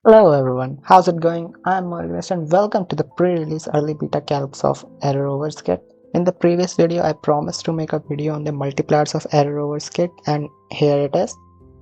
Hello everyone, how's it going? I'm Maurice and welcome to the pre-release early beta Calcs of Aero Rover Kit. In the previous video, I promised to make a video on the multipliers of Aero Rover Kit, and here it is.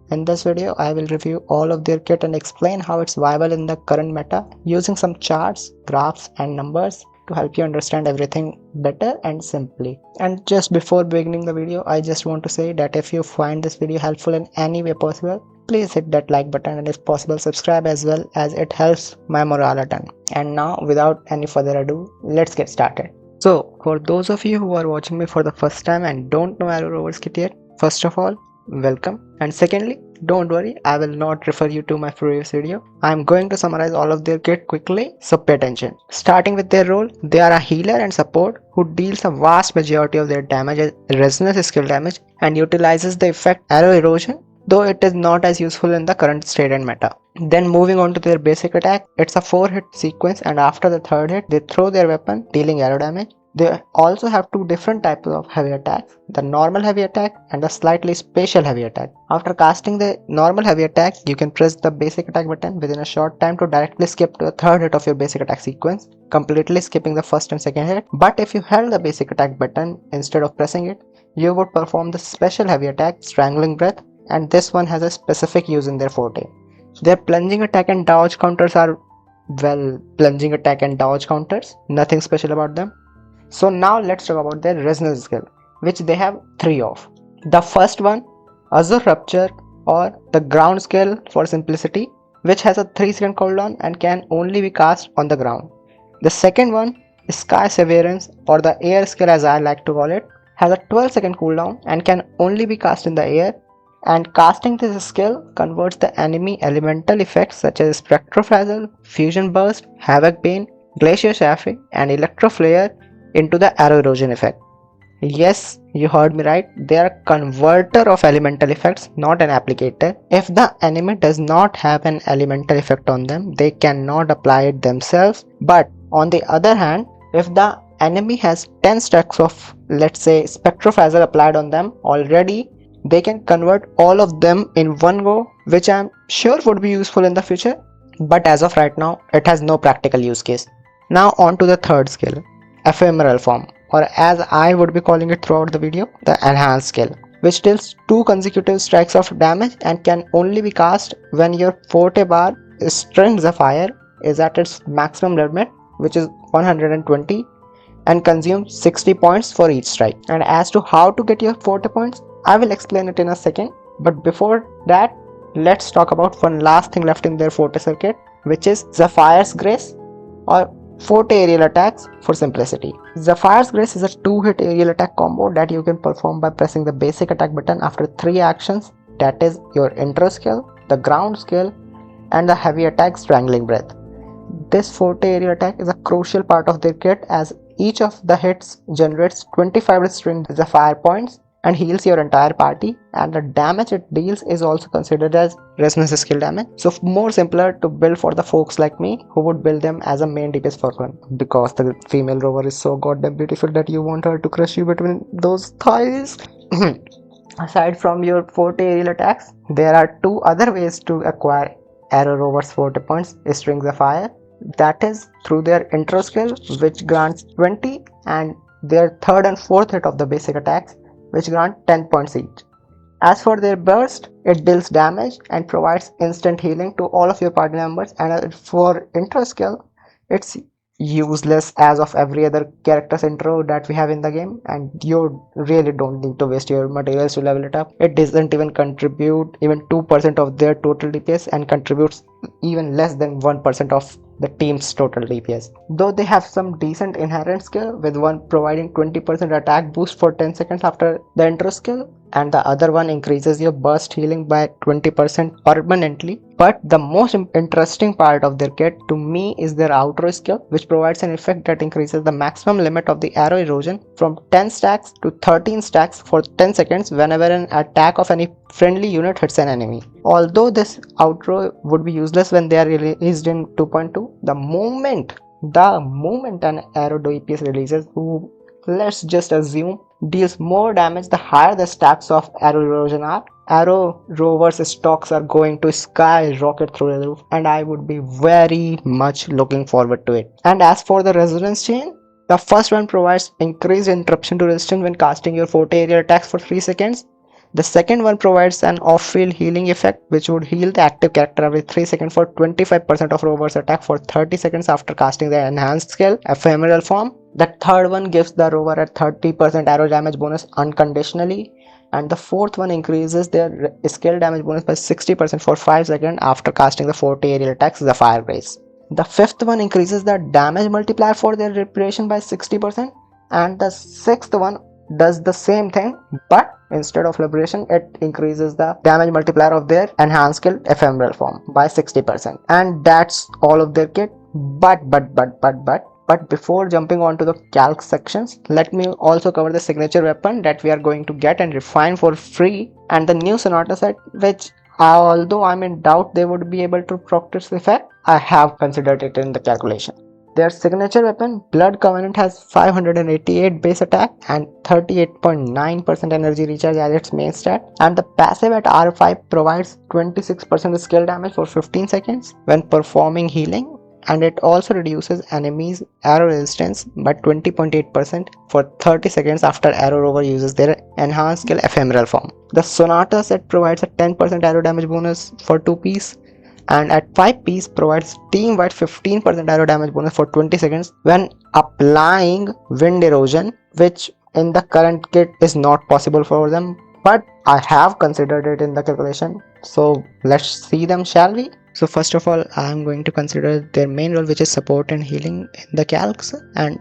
In this video, I will review all of their kit and explain how it's viable in the current meta using some charts, graphs and numbers to help you understand everything better and simply. And just before beginning the video, I just want to say that if you find this video helpful in any way possible, please hit that like button and if possible subscribe as well, as it helps my morale a ton. And now without any further ado, let's get started. So for those of you who are watching me for the first time and don't know Aero Rover Kit yet, first of all, welcome, and secondly, don't worry, I will not refer you to my previous video. I am going to summarize all of their kit quickly, so pay attention. Starting with their role, they are a healer and support who deals a vast majority of their damage as resonance skill damage and utilizes the effect Aero Erosion, though it is not as useful in the current state and meta. Then moving on to their basic attack, it's a 4-hit sequence, and after the third hit, they throw their weapon, dealing arrow damage. They also have two different types of heavy attacks, the normal heavy attack and the slightly special heavy attack. After casting the normal heavy attack, you can press the basic attack button within a short time to directly skip to the third hit of your basic attack sequence, completely skipping the first and second hit. But if you held the basic attack button instead of pressing it, you would perform the special heavy attack, Strangling Breath, and this one has a specific use in their forte. Their plunging attack and dodge counters are, well, plunging attack and dodge counters, nothing special about them. So now let's talk about their resonance skill, which they have 3 of. The first one, Azure Rupture, or the ground skill for simplicity, which has a 3-second cooldown and can only be cast on the ground. The second one, Sky Severance, or the air skill as I like to call it, has a 12-second cooldown and can only be cast in the air, and casting this skill converts the enemy elemental effects such as Spectrofrazzle, Fusion Burst, Havoc Bane, Glacier Shaffy and Electro Flare into the Aero Erosion effect. Yes, you heard me right, they are a converter of elemental effects, not an applicator. If the enemy does not have an elemental effect on them, they cannot apply it themselves. But on the other hand, if the enemy has 10 stacks of, let's say, Spectrofrazzle applied on them already, they can convert all of them in one go, which I'm sure would be useful in the future. But as of right now, it has no practical use case. Now on to the third skill, Ephemeral Form, or as I would be calling it throughout the video, the enhanced skill, which deals 2 consecutive strikes of damage and can only be cast when your forte bar Strength Zephyr is at its maximum limit, which is 120, and consumes 60 points for each strike. And as to how to get your forte points, I will explain it in a second, but before that, let's talk about one last thing left in their forte circuit, which is Zephyr's Grace, or forte aerial attacks for simplicity. Zephyr's Grace is a 2-hit aerial attack combo that you can perform by pressing the basic attack button after 3 actions, that is your intro skill, the ground skill, and the heavy attack Strangling Breath. This forte aerial attack is a crucial part of their kit, as each of the hits generates 25 restrained Zephyr points and heals your entire party, and the damage it deals is also considered as resonance skill damage. So more simpler to build for the folks like me who would build them as a main DPS for fun, because the female rover is so goddamn beautiful that you want her to crush you between those thighs. Aside from your forte aerial attacks, there are 2 other ways to acquire Aero Rover's forte points, String Zephyr. That is through their intro skill, which grants 20, and their third and fourth hit of the basic attacks, which grant 10 points each. As for their burst, it deals damage and provides instant healing to all of your party members, and for intro skill, it's useless as of every other character's intro that we have in the game, and you really don't need to waste your materials to level it up. It doesn't even contribute even 2% of their total DPS and contributes even less than 1% of the team's total DPS. Though they have some decent inherent skill, with one providing 20% attack boost for 10 seconds after the intro skill, and the other one increases your burst healing by 20% permanently. But the most interesting part of their kit to me is their outro skill, which provides an effect that increases the maximum limit of the Aero Erosion from 10 stacks to 13 stacks for 10 seconds whenever an attack of any friendly unit hits an enemy. Although this outro would be useless when they are released in 2.2, the moment an Aero DPS releases, who, let's just assume, deals more damage the higher the stacks of Aero Erosion are, Aero Rover's stocks are going to skyrocket through the roof, and I would be very much looking forward to it. And as for the resonance chain, the first one provides increased interruption to resistance when casting your forte area attacks for 3 seconds. The second one provides an off-field healing effect which would heal the active character every 3 seconds for 25% of rover's attack for 30 seconds after casting the enhanced skill ephemeral form. The third one gives the rover a 30% arrow damage bonus unconditionally, and the fourth one increases their skill damage bonus by 60% for 5 seconds after casting the 40 aerial attacks the fire grace. The fifth one increases the damage multiplier for their reparation by 60%, and the sixth one does the same thing, but instead of liberation it increases the damage multiplier of their enhanced skill ephemeral form by 60%. And that's all of their kit. But before jumping on to the calc sections, let me also cover the signature weapon that we are going to get and refine for free, and the new Sonata set, which although I'm in doubt they would be able to practice the effect, I have considered it in the calculation. Their signature weapon, Blood Covenant, has 588 base attack and 38.9% energy recharge as its main stat, and the passive at R5 provides 26% skill damage for 15 seconds when performing healing, and it also reduces enemies' arrow resistance by 20.8% for 30 seconds after AeroRover uses their enhanced skill ephemeral form. The Sonata set provides a 10% arrow damage bonus for 2 piece, and at 5 piece provides team-wide 15% arrow damage bonus for 20 seconds when applying wind erosion, which in the current kit is not possible for them, but I have considered it in the calculation. So let's see them, shall we? So first of all, I am going to consider their main role, which is support and healing in the calcs, and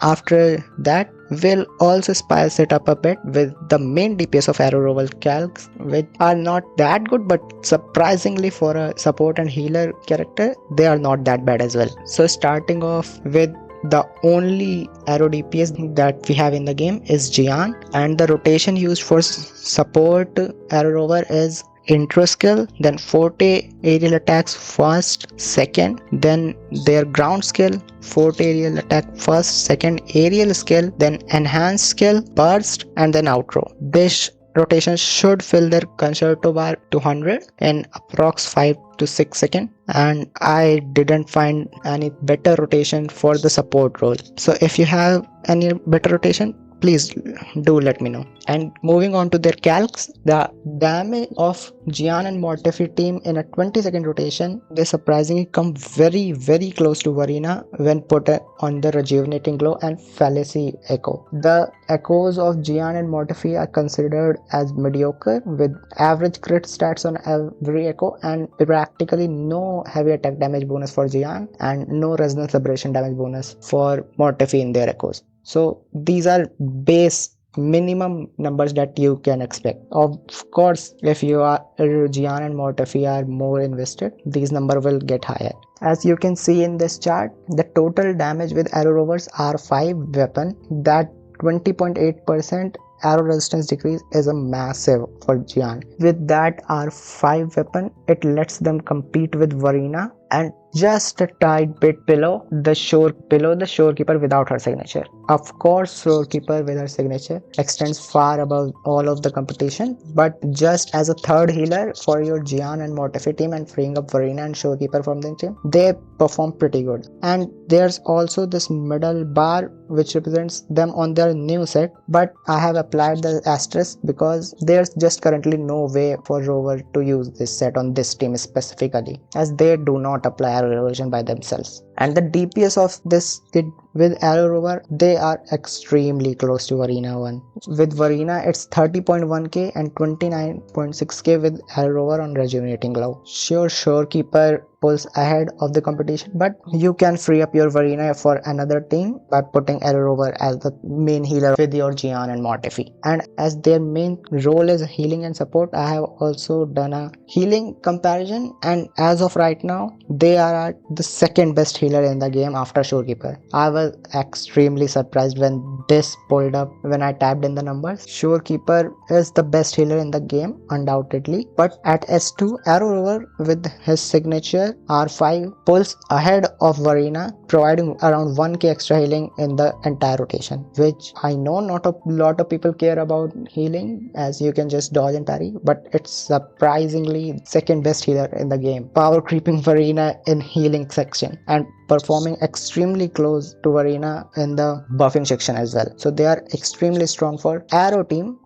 after that we'll also spice it up a bit with the main DPS of Aero Rover calcs, which are not that good, but surprisingly for a support and healer character they are not that bad as well. So starting off with the only arrow DPS that we have in the game is Jian, and the rotation used for support Aero Rover is intro skill, then forte aerial attacks first, second, then their ground skill, forte aerial attack first, second aerial skill, then enhanced skill, burst, and then outro. This rotation should fill their concerto bar to 100 in approx 5 to 6 seconds, and I didn't find any better rotation for the support role. So if you have any better rotation, please do let me know. And moving on to their calcs, the damage of Jian and Mortefi team in a 20-second rotation, they surprisingly come very close to Verina when put on the rejuvenating glow and fallacy echo. The echoes of Jian and Mortefi are considered as mediocre with average crit stats on every echo and practically no heavy attack damage bonus for Jian and no resonance liberation damage bonus for Mortefi in their echoes. So these are base minimum numbers that you can expect. Of course, if you are Jian and Mortefi are more invested, these numbers will get higher. As you can see in this chart, the total damage with Aero Rover's R5 weapon, that 20.8% arrow resistance decrease is a massive for Jian. With that R5 weapon, it lets them compete with Verina and just a tight bit below the shorekeeper without her signature. Of course, shorekeeper with her signature extends far above all of the competition, but just as a third healer for your Jian and Mortefi team and freeing up Verina and shorekeeper from the team, they perform pretty good. And there's also this middle bar which represents them on their new set, but I have applied the asterisk because there's just currently no way for Rover to use this set on this team specifically, as they do not apply arrow erosion by themselves. And the DPS of this kit with Aero Rover, they are extremely close to Verina 1. With Verina, it's 30.1k and 29.6k with Aero Rover on Rejuvenating Glow. Sure, Shorekeeper pulls ahead of the competition, but you can free up your Verina for another team by putting Aero Rover as the main healer with your Jian and Mortefi. And as their main role is healing and support, I have also done a healing comparison, and as of right now, they are the second best healer in the game after Shorekeeper. I was extremely surprised when this pulled up when I typed in the numbers. Shorekeeper is the best healer in the game, undoubtedly, but at S2, Aero Rover with his signature R5 pulls ahead of Verina providing around 1k extra healing in the entire rotation, which I know not a lot of people care about healing, as you can just dodge and parry, but it's surprisingly second best healer in the game, power creeping Verina in healing section and performing extremely close to Verina in the buffing section as well. So they are extremely strong for Aero team.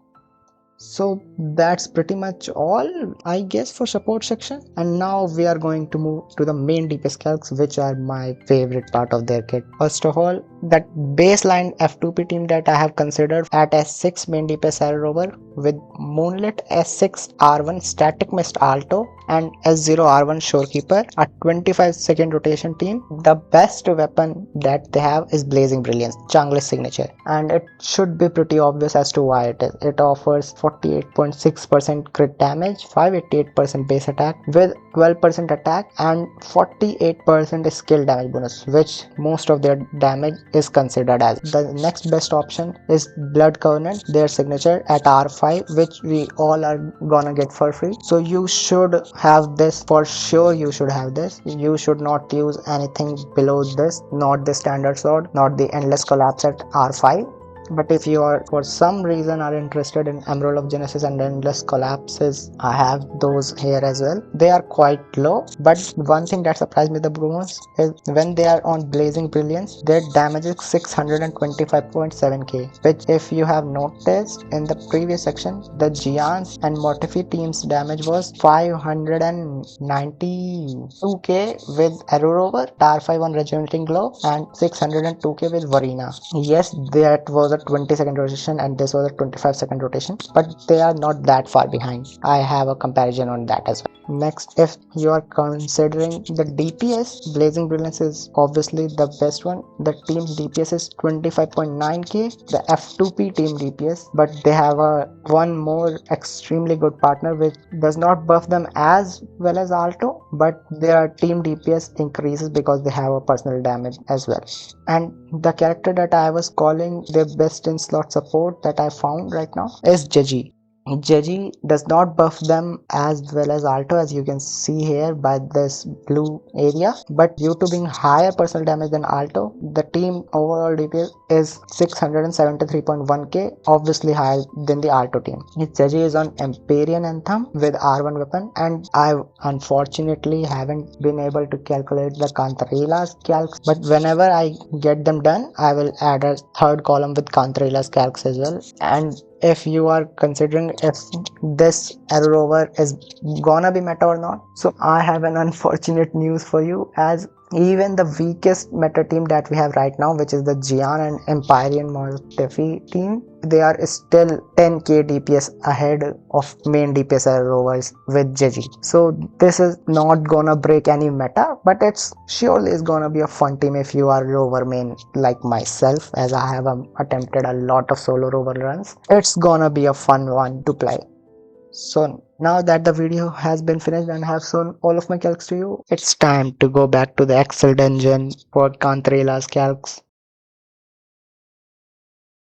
So that's pretty much all, I guess, for support section. And now we are going to move to the main DPS calcs, which are my favorite part of their kit. First of all, that baseline F2P team that I have considered at S6 main DPS AeroRover with Moonlit S6 R1 static mist Alto and S0 R1 Shorekeeper, a 25-second rotation team. The best weapon that they have is Blazing Brilliance, Changlis signature, and it should be pretty obvious as to why it is. It offers 48.6% crit damage, 588% base attack with 12% attack and 48% skill damage bonus, which most of their damage is considered as. The next best option is Blood Covenant, their signature at R5, which we all are gonna get for free. So you should have this for sure. You should have this. You should not use anything below this, not the standard sword, not the endless collapse at R5. But if you are for some reason are interested in Emerald of Genesis and Endless Collapses, I have those here as well. They are quite low, but one thing that surprised me the most is when they are on Blazing Brilliance, their damage is 625.7k, which if you have noticed in the previous section, the Giants and Mortifi team's damage was 592k with Aero Rover, R5 on Regenerating Glow, and 602k with Verina. Yes, that was a 20-second rotation and this was a 25-second rotation, but they are not that far behind. I have a comparison on that as well. Next, if you are considering the DPS, Blazing Brilliance is obviously the best one. The team's DPS is 25.9k, the F2P team DPS, but they have a one more extremely good partner which does not buff them as well as Alto, but their team DPS increases because they have a personal damage as well. And the character that I was calling their best in slot support that I found right now is Jeji. Jeji does not buff them as well as Alto, as you can see here by this blue area, but due to being higher personal damage than Alto, the team overall DPS is 673.1k, obviously higher than the Alto team. Jeji is on Empyrean Anthem with R1 weapon, and I unfortunately haven't been able to calculate the Cantarela's calcs, but whenever I get them done, I will add a third column with Cantarela's calcs as well. And if you are considering if this AeroRover is gonna be meta or not, so I have an unfortunate news for you, as even the weakest meta team that we have right now, which is the Gian and Empyrean Mortifi team, they are still 10k DPS ahead of main DPS AeroRovers with Jeji. So this is not gonna break any meta, but it's surely is gonna be a fun team if you are rover main like myself, as I have attempted a lot of solo rover runs. It's gonna be a fun one to play. So now that the video has been finished and I have shown all of my calcs to you, it's time to go back to the Excel dungeon for Cantarela's calcs.